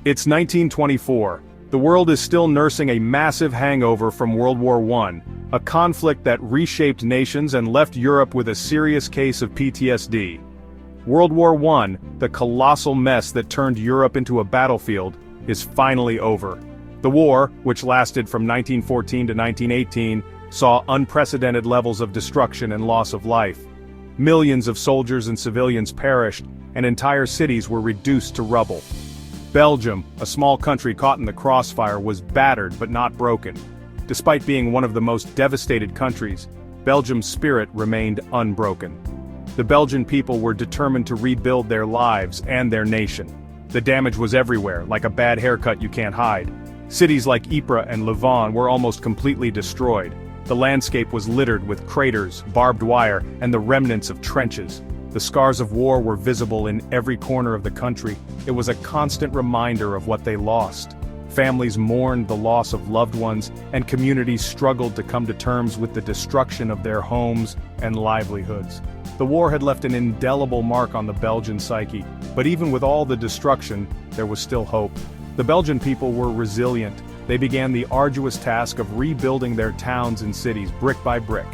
It's 1924. The world is still nursing a massive hangover from World War I, a conflict that reshaped nations and left Europe with a serious case of PTSD. World War I, the colossal mess that turned Europe into a battlefield, is finally over. The war, which lasted from 1914 to 1918, saw unprecedented levels of destruction and loss of life. Millions of soldiers and civilians perished, and entire cities were reduced to rubble. Belgium, a small country caught in the crossfire, was battered but not broken. Despite being one of the most devastated countries, Belgium's spirit remained unbroken. The Belgian people were determined to rebuild their lives and their nation. The damage was everywhere, like a bad haircut you can't hide. Cities like Ypres and Louvain were almost completely destroyed. The landscape was littered with craters, barbed wire, and the remnants of trenches. The scars of war were visible in every corner of the country. It was a constant reminder of what they lost. Families mourned the loss of loved ones, and communities struggled to come to terms with the destruction of their homes and livelihoods. The war had left an indelible mark on the Belgian psyche, but even with all the destruction, there was still hope. The Belgian people were resilient. They began the arduous task of rebuilding their towns and cities brick by brick.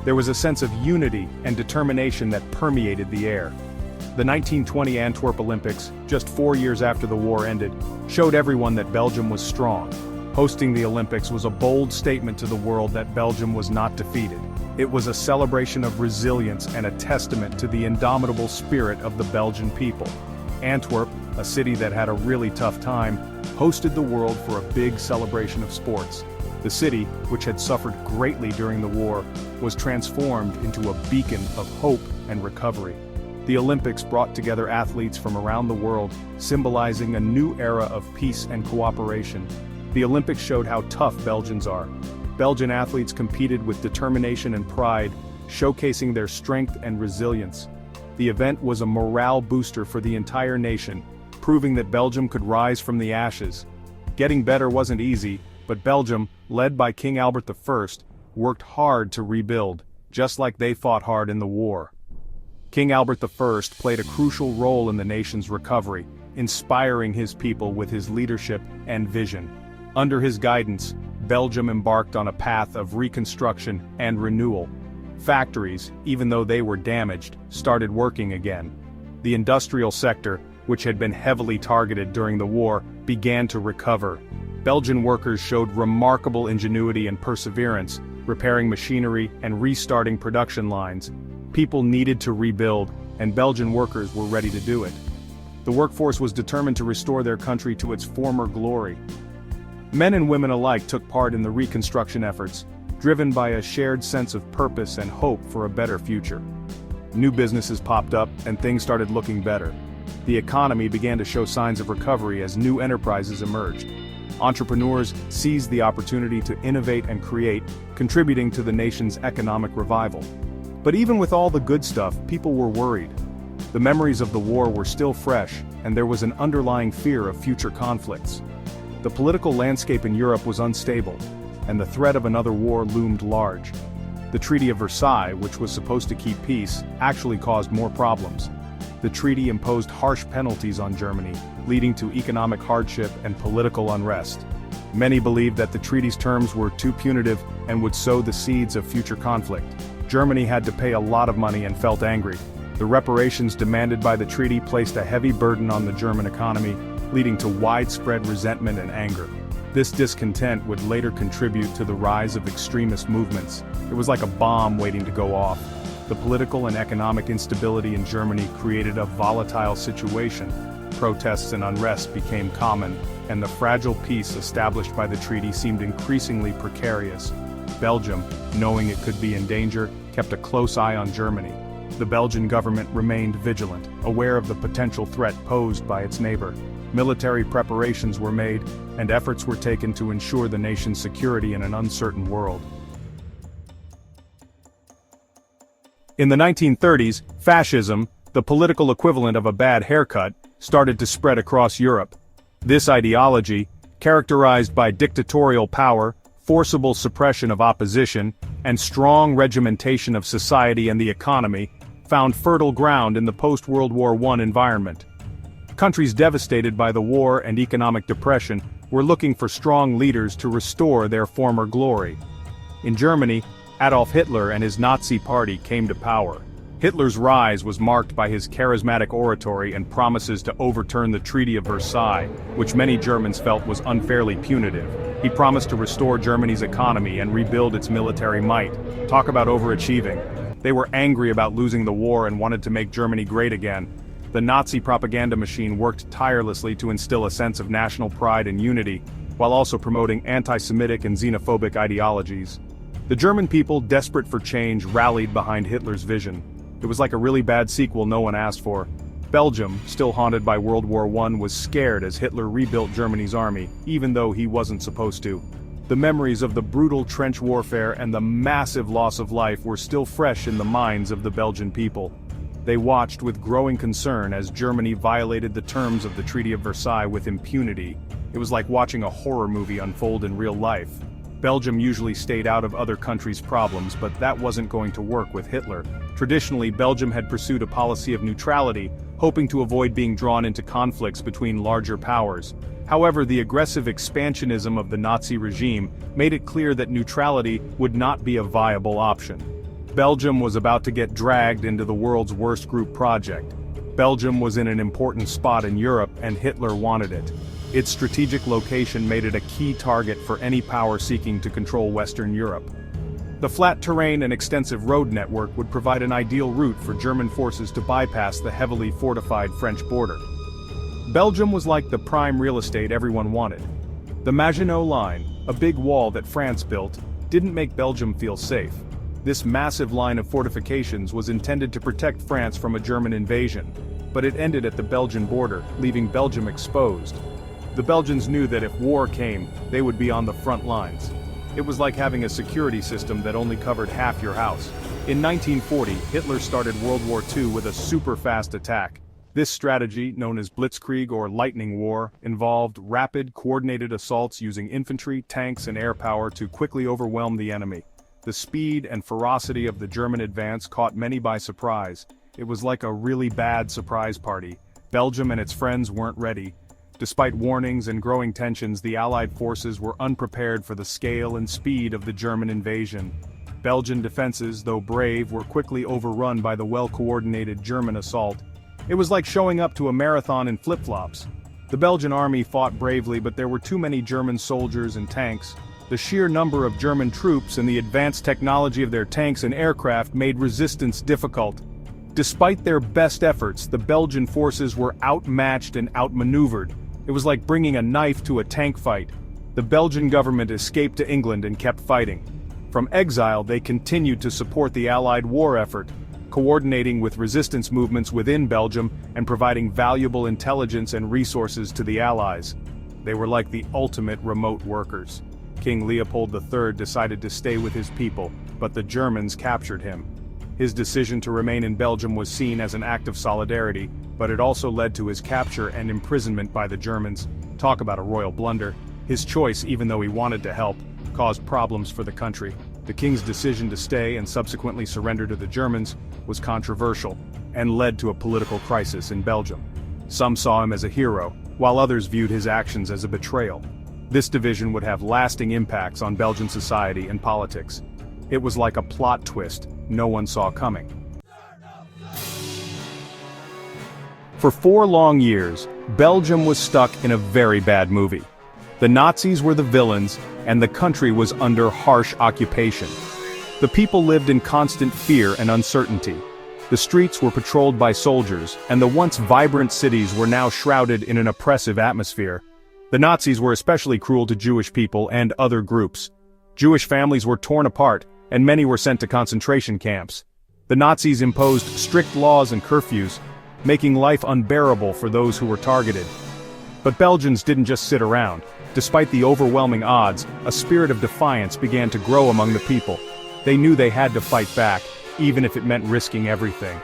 There was a sense of unity and determination that permeated the air. The 1920 Antwerp Olympics, just 4 years after the war ended, showed everyone that Belgium was strong. Hosting the Olympics was a bold statement to the world that Belgium was not defeated. It was a celebration of resilience and a testament to the indomitable spirit of the Belgian people. Antwerp, a city that had a really tough time, hosted the world for a big celebration of sports. The city, which had suffered greatly during the war, was transformed into a beacon of hope and recovery. The Olympics brought together athletes from around the world, symbolizing a new era of peace and cooperation. The Olympics showed how tough Belgians are. Belgian athletes competed with determination and pride, showcasing their strength and resilience. The event was a morale booster for the entire nation, proving that Belgium could rise from the ashes. Getting better wasn't easy, but Belgium, led by King Albert I, worked hard to rebuild, just like they fought hard in the war. King Albert I played a crucial role in the nation's recovery, inspiring his people with his leadership and vision. Under his guidance, Belgium embarked on a path of reconstruction and renewal. Factories, even though they were damaged, started working again. The industrial sector, which had been heavily targeted during the war, began to recover. Belgian workers showed remarkable ingenuity and perseverance, repairing machinery and restarting production lines. People needed to rebuild, and Belgian workers were ready to do it. The workforce was determined to restore their country to its former glory. Men and women alike took part in the reconstruction efforts, driven by a shared sense of purpose and hope for a better future. New businesses popped up, and things started looking better. The economy began to show signs of recovery as new enterprises emerged. Entrepreneurs seized the opportunity to innovate and create, contributing to the nation's economic revival. But even with all the good stuff, people were worried. The memories of the war were still fresh, and there was an underlying fear of future conflicts. The political landscape in Europe was unstable, and the threat of another war loomed large. The Treaty of Versailles, which was supposed to keep peace, actually caused more problems. The treaty imposed harsh penalties on Germany, leading to economic hardship and political unrest. Many believed that the treaty's terms were too punitive and would sow the seeds of future conflict. Germany had to pay a lot of money and felt angry. The reparations demanded by the treaty placed a heavy burden on the German economy, leading to widespread resentment and anger. This discontent would later contribute to the rise of extremist movements. It was like a bomb waiting to go off. The political and economic instability in Germany created a volatile situation. Protests and unrest became common, and the fragile peace established by the treaty seemed increasingly precarious. Belgium, knowing it could be in danger, kept a close eye on Germany. The Belgian government remained vigilant, aware of the potential threat posed by its neighbor. Military preparations were made, and efforts were taken to ensure the nation's security in an uncertain world. In the 1930s, fascism, the political equivalent of a bad haircut, started to spread across Europe. This ideology, characterized by dictatorial power, forcible suppression of opposition, and strong regimentation of society and the economy, found fertile ground in the post-World War I environment. Countries devastated by the war and economic depression were looking for strong leaders to restore their former glory. In Germany, Adolf Hitler and his Nazi party came to power. Hitler's rise was marked by his charismatic oratory and promises to overturn the Treaty of Versailles, which many Germans felt was unfairly punitive. He promised to restore Germany's economy and rebuild its military might. Talk about overachieving. They were angry about losing the war and wanted to make Germany great again. The Nazi propaganda machine worked tirelessly to instill a sense of national pride and unity, while also promoting anti-Semitic and xenophobic ideologies. The German people, desperate for change, rallied behind Hitler's vision. It was like a really bad sequel no one asked for. Belgium, still haunted by World War I, was scared as Hitler rebuilt Germany's army, even though he wasn't supposed to. The memories of the brutal trench warfare and the massive loss of life were still fresh in the minds of the Belgian people. They watched with growing concern as Germany violated the terms of the Treaty of Versailles with impunity. It was like watching a horror movie unfold in real life. Belgium usually stayed out of other countries' problems, but that wasn't going to work with Hitler. Traditionally, Belgium had pursued a policy of neutrality, hoping to avoid being drawn into conflicts between larger powers. However, the aggressive expansionism of the Nazi regime made it clear that neutrality would not be a viable option. Belgium was about to get dragged into the world's worst group project. Belgium was in an important spot in Europe, and Hitler wanted it. Its strategic location made it a key target for any power seeking to control Western Europe. The flat terrain and extensive road network would provide an ideal route for German forces to bypass the heavily fortified French border. Belgium was like the prime real estate everyone wanted. The Maginot Line, a big wall that France built, didn't make Belgium feel safe. This massive line of fortifications was intended to protect France from a German invasion, but it ended at the Belgian border, leaving Belgium exposed. The Belgians knew that if war came, they would be on the front lines. It was like having a security system that only covered half your house. In 1940, Hitler started World War II with a super-fast attack. This strategy, known as Blitzkrieg or Lightning War, involved rapid, coordinated assaults using infantry, tanks, and air power to quickly overwhelm the enemy. The speed and ferocity of the German advance caught many by surprise. It was like a really bad surprise party. Belgium and its friends weren't ready. Despite warnings and growing tensions, the Allied forces were unprepared for the scale and speed of the German invasion. Belgian defenses, though brave, were quickly overrun by the well-coordinated German assault. It was like showing up to a marathon in flip-flops. The Belgian army fought bravely, but there were too many German soldiers and tanks. The sheer number of German troops and the advanced technology of their tanks and aircraft made resistance difficult. Despite their best efforts, the Belgian forces were outmatched and outmaneuvered. It was like bringing a knife to a tank fight. The Belgian government escaped to England and kept fighting. From exile, they continued to support the Allied war effort, coordinating with resistance movements within Belgium and providing valuable intelligence and resources to the Allies. They were like the ultimate remote workers. King Leopold III decided to stay with his people, but the Germans captured him. His decision to remain in Belgium was seen as an act of solidarity, but it also led to his capture and imprisonment by the Germans. Talk about a royal blunder. His choice, even though he wanted to help, caused problems for the country. The king's decision to stay and subsequently surrender to the Germans was controversial, and led to a political crisis in Belgium. Some saw him as a hero, while others viewed his actions as a betrayal. This division would have lasting impacts on Belgian society and politics. It was like a plot twist no one saw coming. For 4 long years, Belgium was stuck in a very bad movie. The Nazis were the villains, and the country was under harsh occupation. The people lived in constant fear and uncertainty. The streets were patrolled by soldiers, and the once vibrant cities were now shrouded in an oppressive atmosphere. The Nazis were especially cruel to Jewish people and other groups. Jewish families were torn apart, and many were sent to concentration camps. The Nazis imposed strict laws and curfews, making life unbearable for those who were targeted. But Belgians didn't just sit around. Despite the overwhelming odds, a spirit of defiance began to grow among the people. They knew they had to fight back, even if it meant risking everything.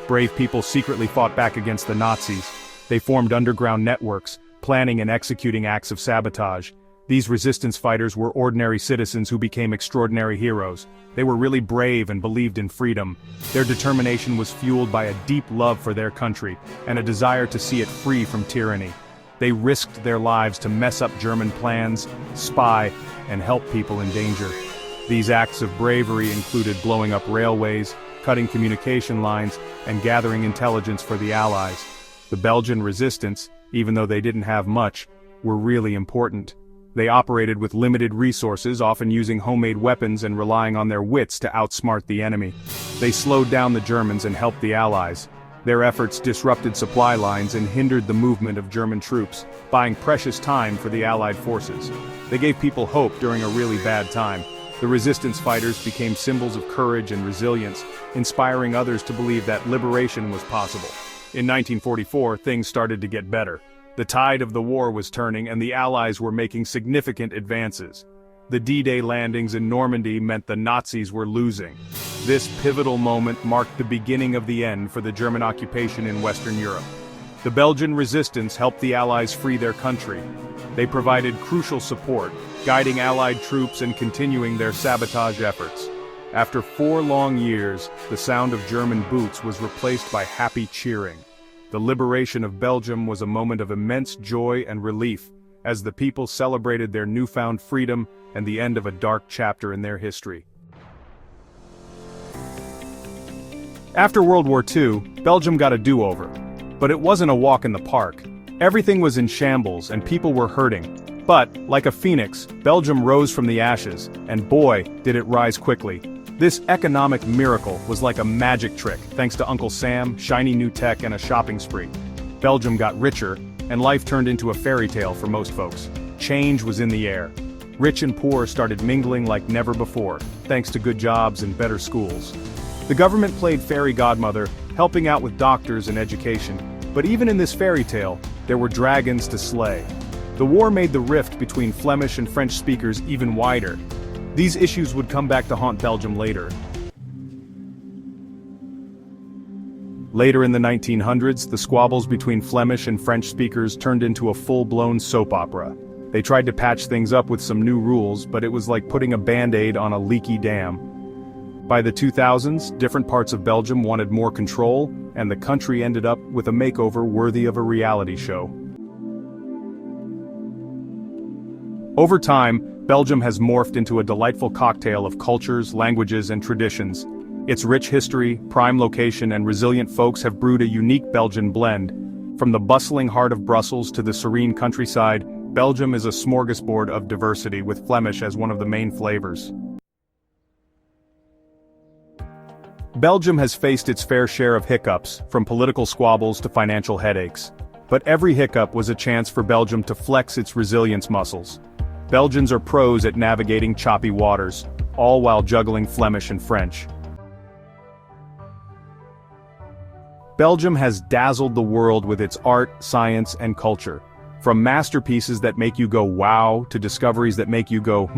Brave people secretly fought back against the Nazis. They formed underground networks, planning and executing acts of sabotage. These resistance fighters were ordinary citizens who became extraordinary heroes. They were really brave and believed in freedom. Their determination was fueled by a deep love for their country and a desire to see it free from tyranny. They risked their lives to mess up German plans, spy, and help people in danger. These acts of bravery included blowing up railways, cutting communication lines, and gathering intelligence for the Allies. The Belgian resistance, even though they didn't have much, were really important. They operated with limited resources, often using homemade weapons and relying on their wits to outsmart the enemy. They slowed down the Germans and helped the Allies. Their efforts disrupted supply lines and hindered the movement of German troops, buying precious time for the Allied forces. They gave people hope during a really bad time. The resistance fighters became symbols of courage and resilience, inspiring others to believe that liberation was possible. In 1944, things started to get better. The tide of the war was turning and the Allies were making significant advances. The D-Day landings in Normandy meant the Nazis were losing. This pivotal moment marked the beginning of the end for the German occupation in Western Europe. The Belgian resistance helped the Allies free their country. They provided crucial support, guiding Allied troops and continuing their sabotage efforts. After 4 long years, the sound of German boots was replaced by happy cheering. The liberation of Belgium was a moment of immense joy and relief, as the people celebrated their newfound freedom and the end of a dark chapter in their history. After World War II, Belgium got a do-over. But it wasn't a walk in the park. Everything was in shambles and people were hurting. But, like a phoenix, Belgium rose from the ashes, and boy, did it rise quickly. This economic miracle was like a magic trick, thanks to Uncle Sam, shiny new tech, and a shopping spree. Belgium got richer, and life turned into a fairy tale for most folks. Change was in the air. Rich and poor started mingling like never before, thanks to good jobs and better schools. The government played fairy godmother, helping out with doctors and education. But even in this fairy tale, there were dragons to slay. The war made the rift between Flemish and French speakers even wider. These issues would come back to haunt Belgium later. Later in the 1900s, the squabbles between Flemish and French speakers turned into a full-blown soap opera. They tried to patch things up with some new rules, but it was like putting a band-aid on a leaky dam. By the 2000s, different parts of Belgium wanted more control, and the country ended up with a makeover worthy of a reality show. Over time, Belgium has morphed into a delightful cocktail of cultures, languages, and traditions. Its rich history, prime location, and resilient folks have brewed a unique Belgian blend. From the bustling heart of Brussels to the serene countryside, Belgium is a smorgasbord of diversity, with Flemish as one of the main flavors. Belgium has faced its fair share of hiccups, from political squabbles to financial headaches. But every hiccup was a chance for Belgium to flex its resilience muscles. Belgians are pros at navigating choppy waters, all while juggling Flemish and French. Belgium has dazzled the world with its art, science, and culture. From masterpieces that make you go wow to discoveries that make you go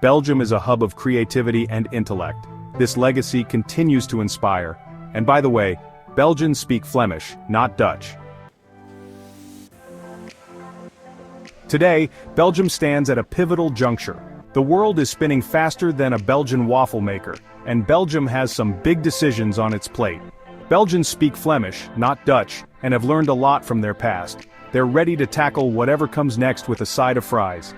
Belgium is a hub of creativity and intellect. This legacy continues to inspire. And by the way, Belgians speak Flemish, not Dutch. Today, Belgium stands at a pivotal juncture. The world is spinning faster than a Belgian waffle maker, and Belgium has some big decisions on its plate. Belgians speak Flemish, not Dutch, and have learned a lot from their past. They're ready to tackle whatever comes next with a side of fries.